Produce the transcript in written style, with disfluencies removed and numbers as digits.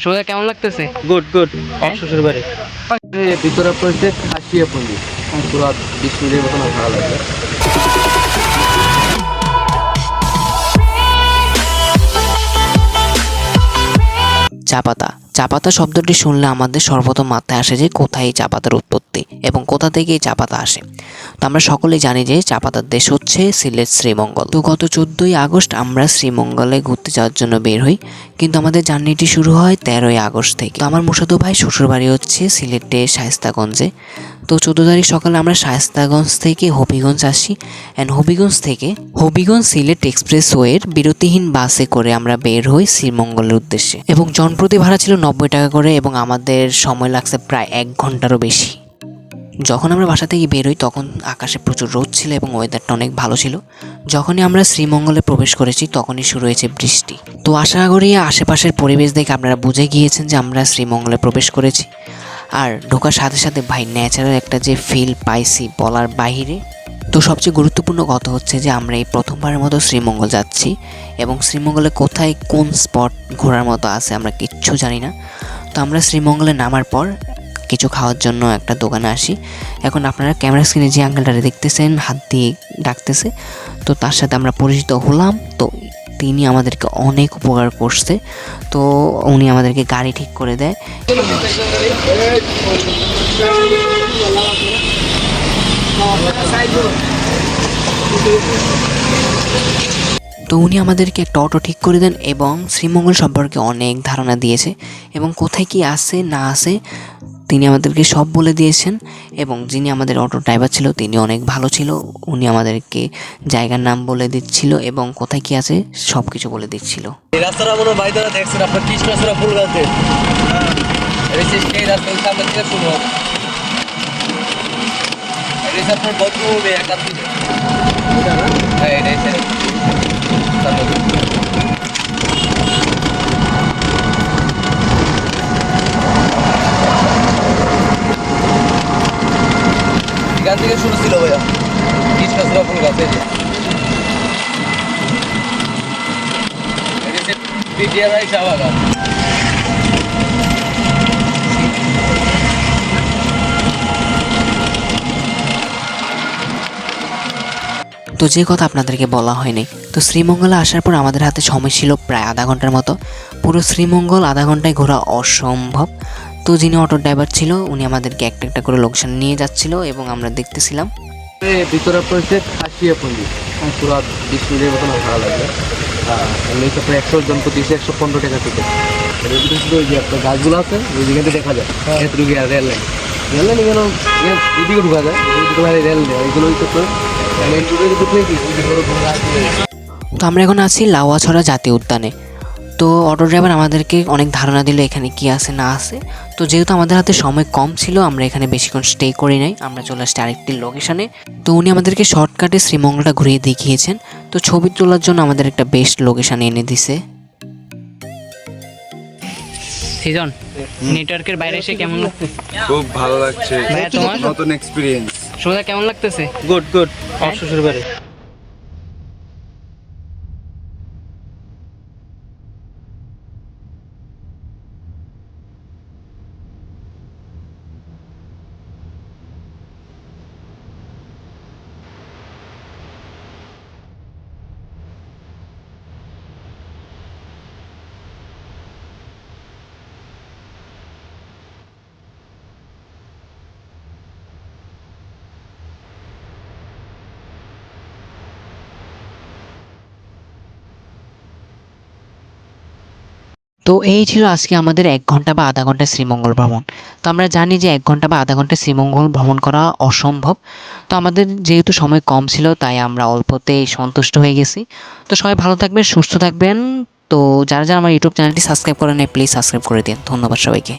সোজা কেমন লাগতেছে? Good good. হ্যাঁ? শ্বশুর বাড়ি ভিতরে পড়ছে খাসিয়া পন্ডিত পুরো 20 মিনিটের মতন ভালো লাগবে। চা পাতা। চা পাতা শব্দটি শুনলে আমাদের সর্বপ্রথম মাথায় আসে যে কোথায় এই চা পাতার উৎপত্তি এবং কোথা থেকে এই চা পাতা আসে। তো আমরা সকলেই জানি যে চা পাতার দেশ হচ্ছে সিলেট শ্রীমঙ্গল। তো গত 14ই আগস্ট আমরা শ্রীমঙ্গলে ঘুরতে যাওয়ার জন্য বের হই, কিন্তু আমাদের জার্নিটি শুরু হয় 13ই আগস্ট থেকে। তো আমার মুসাতো ভাই শ্বশুরবাড়ি হচ্ছে সিলেটে শায়েস্তাগঞ্জে। তো 14 তারিখ সকালে আমরা শায়েস্তাগঞ্জ থেকে হবিগঞ্জ আসি অ্যান্ড হবিগঞ্জ সিলেট এক্সপ্রেসওয়ের বিরতিহীন বাসে করে আমরা বের হই শ্রীমঙ্গলের উদ্দেশ্যে, এবং জনপ্রতি ভাড়া ছিল 90 টাকা করে এবং আমাদের সময় লাগছে প্রায় 1 ঘন্টারও বেশি। যখন আমরা বাসা থেকে বের হই তখন আকাশে প্রচুর রোদ ছিল এবং ওয়েদারটা অনেক ভালো ছিল। যখনই আমরা শ্রীমঙ্গলে প্রবেশ করেছি তখনই শুরু হয়েছে বৃষ্টি। তো আশা করি আশেপাশের পরিবেশ দেখে আপনারা বুঝে গিয়েছেন যে আমরা শ্রীমঙ্গলে প্রবেশ করেছি। আর ঢোকার সাথে সাথে ভাই ন্যাচারাল একটা যে ফিল পাইছি বলার বাহিরে। তো সবচেয়ে গুরুত্বপূর্ণ কথা হচ্ছে যে আমরা এই প্রথমবারের মতো শ্রীমঙ্গল যাচ্ছি এবং শ্রীমঙ্গলে কোথায় কোন স্পট ঘোরার মতো আছে আমরা কিচ্ছু জানি না। তো আমরা শ্রীমঙ্গলে নামার পর কিছু খাওয়ার জন্য একটা দোকানে আসি। এখন আপনারা ক্যামেরা স্ক্রিনে যে আঙ্কেলটারে দেখতেছেন হাত দিয়ে ডাকতেছে, তো তার সাথে আমরা পরিচিত হলাম। তো তিনি আমাদেরকে অনেক উপকার করছে। তো উনি আমাদেরকে গাড়ি ঠিক করে দেয়। তো উনি আমাদেরকে একটা অটো ঠিক করে দেন এবং শ্রীমঙ্গল সম্পর্কে অনেক ধারণা দিয়েছে এবং কোথায় কি আছে না আছে তিনি আমাদেরকে সব বলে দিয়েছেন। এবং যিনি আমাদের অটো ড্রাইভার ছিল তিনি অনেক ভালো ছিল, উনি আমাদেরকে জায়গার নাম বলে দিচ্ছিল এবং কোথায় কি আছে সব কিছু বলে দিচ্ছিল। এই রাস্তাটা মনে ভাই দ্বারা দেখছেন আপনার কৃষ্ণচূড়া ফুল গাছ দিয়ে এই রাস্তার সামনে থেকে শুরু হবে। এটা আপনার বদ্ধভূমি একার দিকে। হ্যাঁ এটাই স্যার এখান থেকে শুরু ছিল ভাইয়া কৃষ্ণচূড়া ফুল গাছ। পিটিআরআই চা বাগান। তো যে কথা আপনাদেরকে বলা হয়নি, তো শ্রীমঙ্গলে আসার পর আমাদের হাতে সময় ছিল প্রায় আধা ঘন্টার মতো। পুরো শ্রীমঙ্গল আধা ঘন্টায় ঘোরা অসম্ভব। তো যিনি অটো ড্রাইভার ছিল উনি আমাদেরকে একটা একটা করে লোকেশন নিয়ে যাচ্ছিল এবং আমরা দেখতেছিলাম। ভিতরে পড়ছে খাসিয়া পন্ডিত পুরো 20 মিনিটের মতন ভালো লাগবে। এমনি তো প্রায় 100 জন প্রতি 115 টাকা টিকিট। এর ভিতরে শুধু ওই যে আপনার গাছগুলো আছে ওই দিকে দেখা যায় এতটুকু আর রেল লাইন এখানে এদিকে ঢুকা যায় রেল দেয় ওইগুলো তো আমরা এখন আছি লাউয়াছড়া জাতীয় উদ্যানে। তো অটো ড্রাইভার আমাদেরকে অনেক ধারণা দিল এখানে কি আছে না আছে। তো যেহেতু আমাদের হাতে সময় কম ছিল আমরা এখানে বেশিক্ষণ স্টে করি নাই, আমরা চলে আসছি আরেকটি লোকেশনে। তো উনি আমাদেরকে শর্টকাটে শ্রীমঙ্গলটা ঘুরিয়ে দেখিয়েছেন। তো ছবি তোলার জন্য আমাদের একটা বেস্ট লোকেশন এনে দিছে। সিজন নেটওয়ার্কের বাইরে এসে কেমন লাগছে? খুব ভালো লাগছে, ভাইয়া তোমার? নতুন এক্সপিরিয়েন্স। সোজা কেমন লাগতেছে? Good good. হ্যাঁ? শ্বশুর বাড়ি তো এই ছিল আজকে আমাদের 1 ঘন্টা বা আধা ঘন্টা শ্রীমঙ্গল ভ্রমণ। তো আমরা জানি যে 1 ঘন্টা বা আধা ঘন্টা শ্রীমঙ্গল ভ্রমণ করা অসম্ভব। তো আমাদের যেহেতু সময় কম ছিল তাই আমরা অল্পতেই সন্তুষ্ট হয়ে গেছি। তো সবাই ভালো থাকবেন, সুস্থ থাকবেন। তো যারা যারা আমার ইউটিউব চ্যানেলটি সাবস্ক্রাইব করেন প্লিজ সাবস্ক্রাইব করে দিন। ধন্যবাদ সবাইকে।